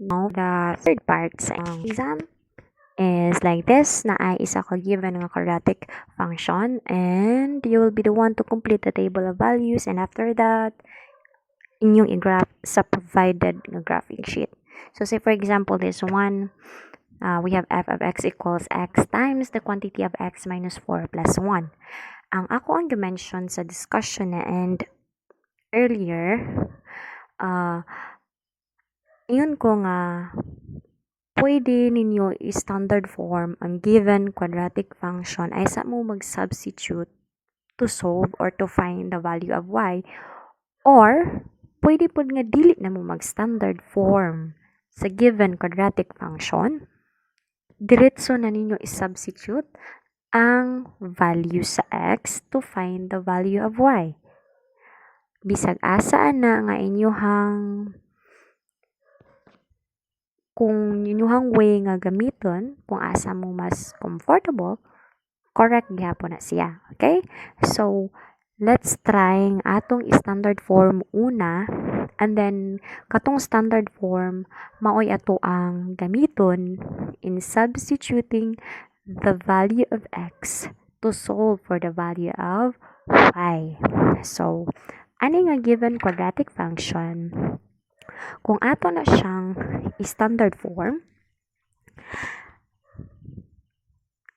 Now, the third part sa exam is like this, na ay isa ka given nga quadratic function, and you will be the one to complete the table of values, and after that, inyong i-graph sa provided nga graphing sheet. So say for example, this one, we have f of x equals x times the quantity of x minus 4 plus 1. Ang ako ang dimension sa discussion na and earlier, yun ko nga pwede ninyo i-standard form ang given quadratic function ay sa mo mag-substitute to solve or to find the value of y, or pwede po nga dili na mo mag-standard form sa given quadratic function, diretso na ninyo i-substitute ang value sa x to find the value of y. Bisag asa na nga inyohang kung inyuhang way nga gamiton, kung asa mo mas comfortable, correct gyapon na siya. Okay? So, let's try ang atong standard form una, and then katong standard form maoy ato ang gamiton in substituting the value of x to solve for the value of y. So, ani nga given quadratic function, kung ato na siyang standard form,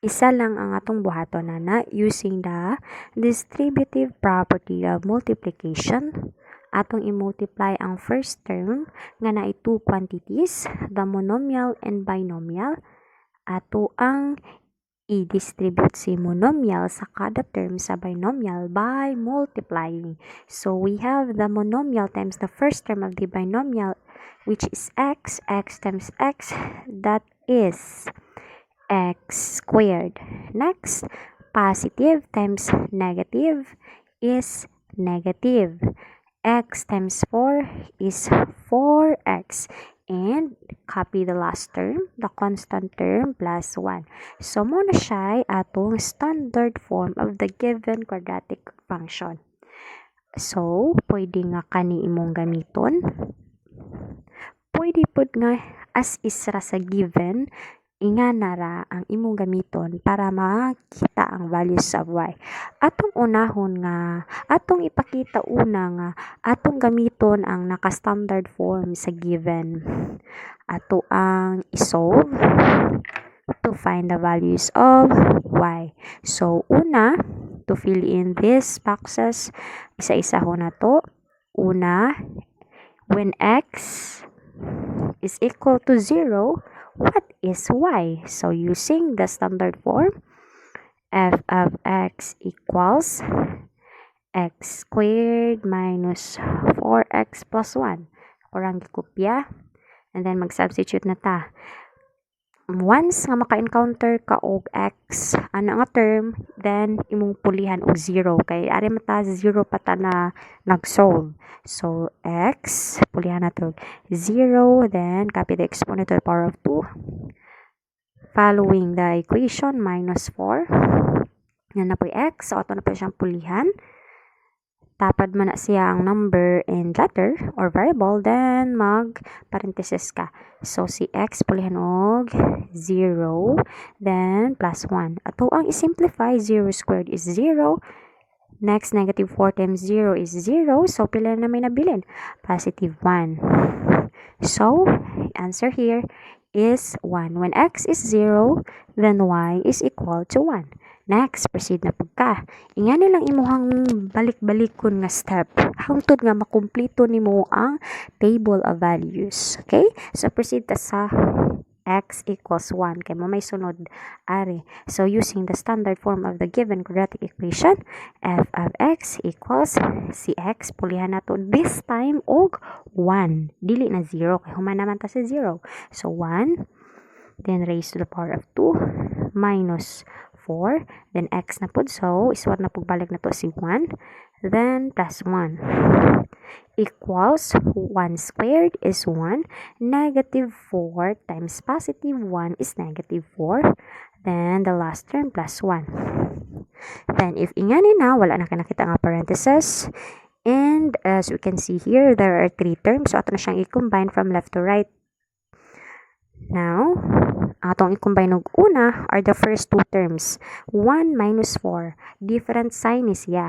isa lang ang atong buhaton na using the distributive property of multiplication. Atong i-multiply ang first term nga na two quantities, the monomial and binomial. Ato ang i-distribute si monomial sa kada term sa binomial by multiplying. So we have the monomial times the first term of the binomial, which is x times x, that is x squared. Next, positive times negative is negative. X times 4 is 4x. And copy the last term, the constant term plus 1. So, muna siya atong standard form of the given quadratic function. So, pwede nga kani imong gamiton. Pwede po nga as isra sa given, inganara ang imong gamiton para makita ang values of y. Atong unahon nga, atong ipakita una nga, atong gamiton ang naka-standard form sa given. Ato ang isolve to find the values of y. So, una, to fill in these boxes, isa-isa ho na to. Una, when x is equal to 0, what is y? So, using the standard form, f of x equals x squared minus 4x plus 1. Kurang gikopya. And then, mag-substitute na ta. Once nga maka-encounter ka og x, ana nga term, then imong pulihan og 0. Kay ari mata 0 pa ta na nag-solve. So, x, pulihan na to 0, then copy the exponent to the power of 2. Following the equation, minus 4. Yan na po x. So, ito na po siyang pulihan. Tapad man na siya ang number and letter or variable, then mag-parenthesis ka. So, si x pulihan og 0, then plus 1. Ato ang i-simplify, 0 squared is 0. Next, negative 4 times 0 is 0. So, pila na may nabilin? Positive 1. So, answer here is 1. When x is 0, then y is equal to 1. Next, proceed na pagka. Ingan nilang imuhang balik-balikon nga step. Hangtod nga makumpleto nimo ang table of values. Okay? So, proceed ta sa x equals 1. Kaya mo may sunod ari. So, using the standard form of the given quadratic equation, f of x equals si x, pulihan na to this time og 1. Dili na 0. Kaya human naman ta sa 0. So, 1, then raised to the power of 2, minus 4, then x na po. So, iswat na po balik na to si 1, then plus 1. Equals 1 squared is 1, negative 4 times positive 1 is negative 4, then the last term plus 1. Then if ingani na, wala na ka nakita nga parentheses, and as we can see here, there are 3 terms, so ato na siyang i-combine from left to right. Now, atong i-combine og una are the first two terms. 1 minus 4. Different sign is siya.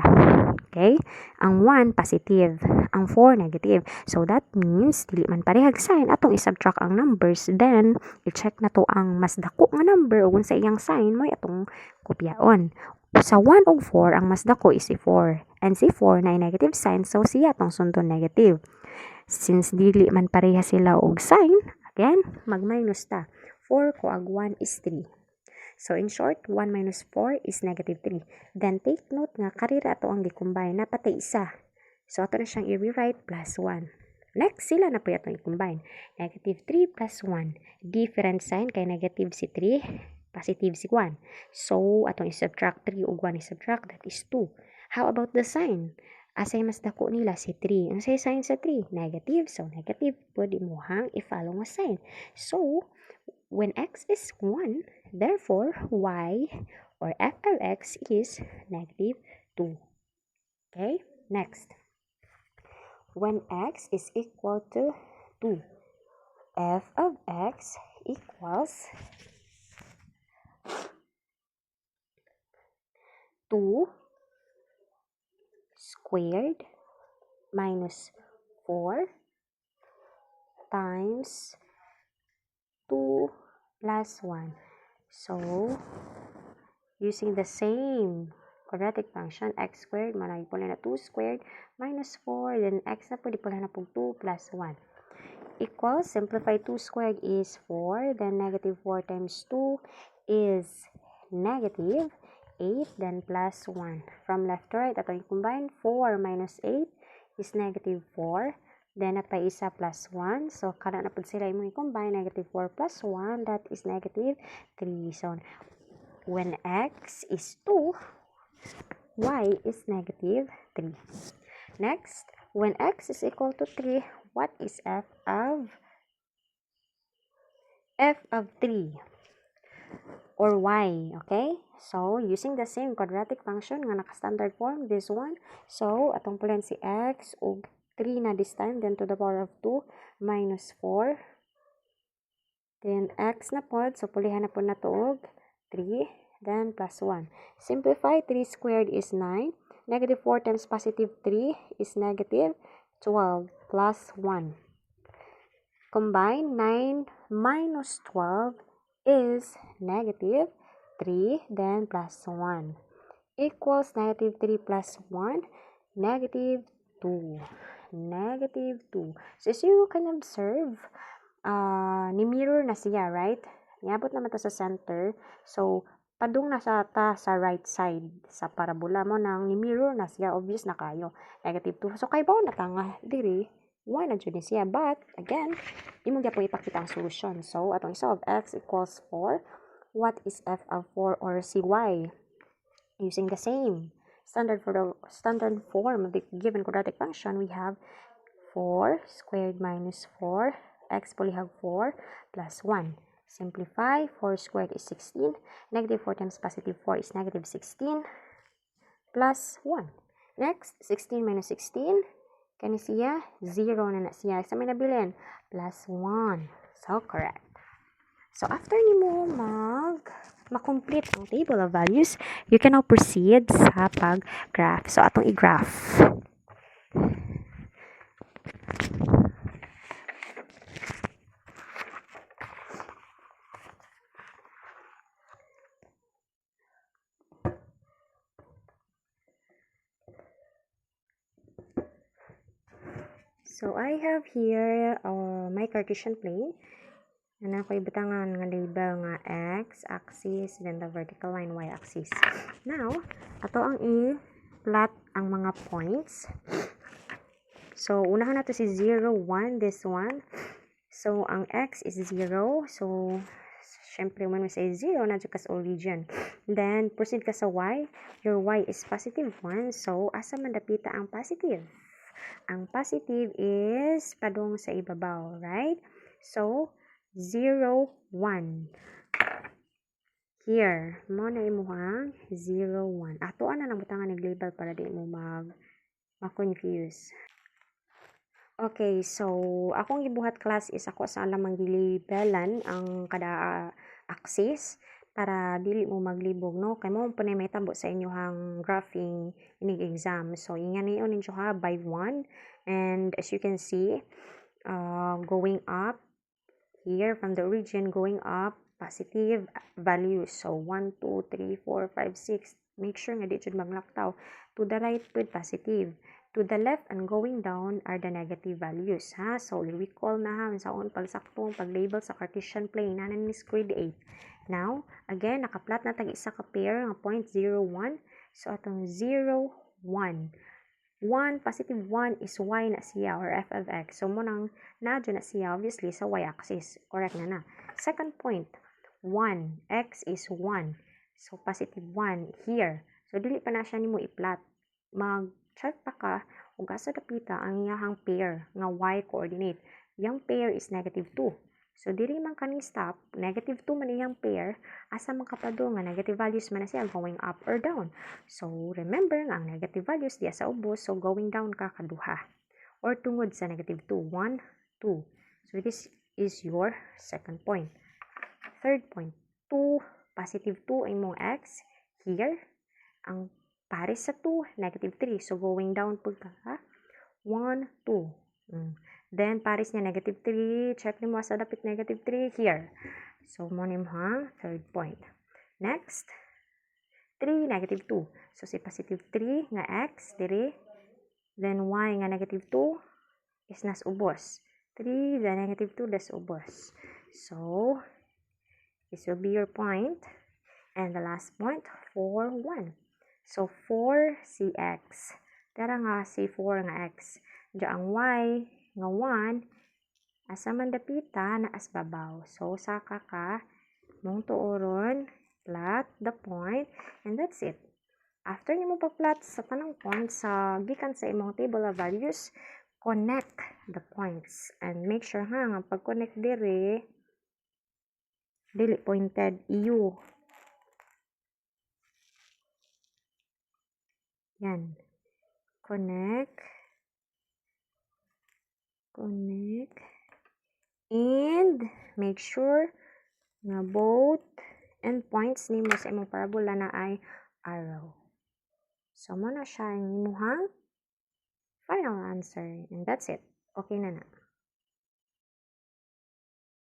Okay? Ang 1 positive, ang 4 negative. So that means dili man parehag sign atong i-subtract ang numbers, then i-check na to ang mas dako nga number ug sa iyang sign mo atong kopyaon. Sa 1 ug 4 ang mas dako is si 4, and si 4 na negative sign, so siya atong sundon negative. Since dili man pareha sila og sign, again, mag-minus ta. 4 ko ag 1 is 3. So, in short, 1 minus 4 is negative 3. Then, take note nga, karira ato ang gi-combine. Napatay isa. So, ato na siyang i-rewrite plus 1. Next, sila na po itong i-combine. Negative 3 plus 1. Different sign kay negative si 3, positive si 1. So, atong i-subtract 3 ug 1 i-subtract, that is 2. How about the sign? Asay mas dako nila si 3. Ang say sign sa 3? Negative. So, negative. Pwede mo hang i-follow nga sign. So, when x is 1, therefore, y or f of x is negative 2. Okay? Next. When x is equal to 2, f of x equals 2 squared minus 4 times 2 plus 1. So, using the same quadratic function, x squared, manay po na 2 squared minus 4, then x na po, di po na po 2 plus 1. Equals, simplify 2 squared is 4, then negative 4 times 2 is negative 8, then plus 1. From left to right, ato yung combine, 4 minus 8 is negative 4. Then, napay isa plus 1. So, kada na po sila yung combine, negative 4 plus 1, that is negative 3. So, when x is 2, y is negative 3. Next, when x is equal to 3, what is f of 3? Or y, okay? So, using the same quadratic function nga naka-standard form, this one. So, atong pulan si x ug 3 na this time, then to the power of 2 minus 4. Then, x na pod, so pulihan na po na to og 3, then plus 1. Simplify, 3 squared is 9. Negative 4 times positive 3 is negative 12 plus 1. Combine, 9 minus 12 is negative 3, then plus 1. Equals negative 3 plus 1, negative 2. Negative 2. So, as you can observe, ni mirror na siya, right? Niabot naman ta sa center. So, padung na sa right side sa parabola mo nang ni mirror na siya. Obvious na kayo. Negative 2. So, kay bao na ta nga diri, 1 na dyan siya. But, again, di mo po ipakita ang solution. So, atong isa of x equals 4. What is f of 4 or cy? Using the same standard form of the given quadratic function, we have 4 squared minus 4, x polihag 4 plus 1. Simplify, 4 squared is 16, negative 4 times positive 4 is negative 16 plus 1. Next, 16 minus 16, kani siya, 0 na siya. Sa may nabilin, plus 1. So, correct. So, after nimo ma-complete ang table of values, you can now proceed sa pag-graph. So, atong i-graph. So, I have here my Cartesian plane. Ano ko ibutangan nga label nga x-axis, then the vertical line y-axis. Now, ato ang i-plot ang mga points. So, unahan nato si 0, 1, this one. So, ang x is 0. So, syempre, when we say 0, nadyo ka sa origin. Then, proceed ka sa y. Your y is positive 1. So, asa man dapita ang positive? Ang positive is padung sa ibabaw, right? So, 0, 1. Here, mo na imuhang 0, 1. Ato na lang butangan ng label para di mo ma-confuse. Okay, so akong gibuhat class is ako sa lamang gilibelan ang kada axis para dili mo maglibog, no? Kay mo po na may tabo sa inyohang graphing inig exam. So, ingan niyo ninyo ha by 1. And as you can see, going up here from the origin, going up, positive values. So, 1, 2, 3, 4, 5, 6. Make sure nga di jud maglaktaw. To the right with positive. To the left and going down are the negative values. Ha? So, recall na ha. Sa on pagsaktong pag-label sa Cartesian plane. Nanan ni grade 8. Now, again, nakaplat na tag isa ka pair nga 0.01. So, atong 0, 1. 1, positive 1 is y na siya or f of x. So, mo nang nadyo na siya obviously sa y-axis. Correct na na. Second point, 1. X is 1. So, positive 1 here. So, dili pa na siya nimo i-plot. Mag-check pa ka kung asa dapita ang iyahang pair nga y coordinate. Yang pair is negative 2. So, dili man kaning stop, negative 2 man iyang pair, asa man kapado nga negative values man na siya going up or down. So, remember nga ang negative values diya sa ubos, so going down ka kaduha. Or tungod sa negative 2, 1, 2. So, this is your second point. Third point, 2, positive 2 ay mong x. Here, ang pares sa 2, negative 3. So, going down po ka, ha? 1, 2. Then, pares niya negative 3. Check mo sa dapit negative 3 here. So, mo nim ha, third point. Next, 3, negative 2. So, si positive 3 nga x, diri. Then, y nga negative 2 is nas ubos. 3, the negative 2, das ubos. So, this will be your point. And the last point, 4, 1. So, 4, si x. Tara nga, si 4 nga x. Diyan ang y nga 1, asa man dapita na as babaw. So, saka ka, mong tuoron, plot the point, and that's it. After nimo pag-plot sa tanang points sa gikan sa imong table of values, connect the points and make sure nga pag-connect dire dili pointed u. Yan. Connect, and make sure na both endpoints nimo sa imong parabola na ay arrow. So, mo na siya ang imuhang final answer. And that's it. Okay na na.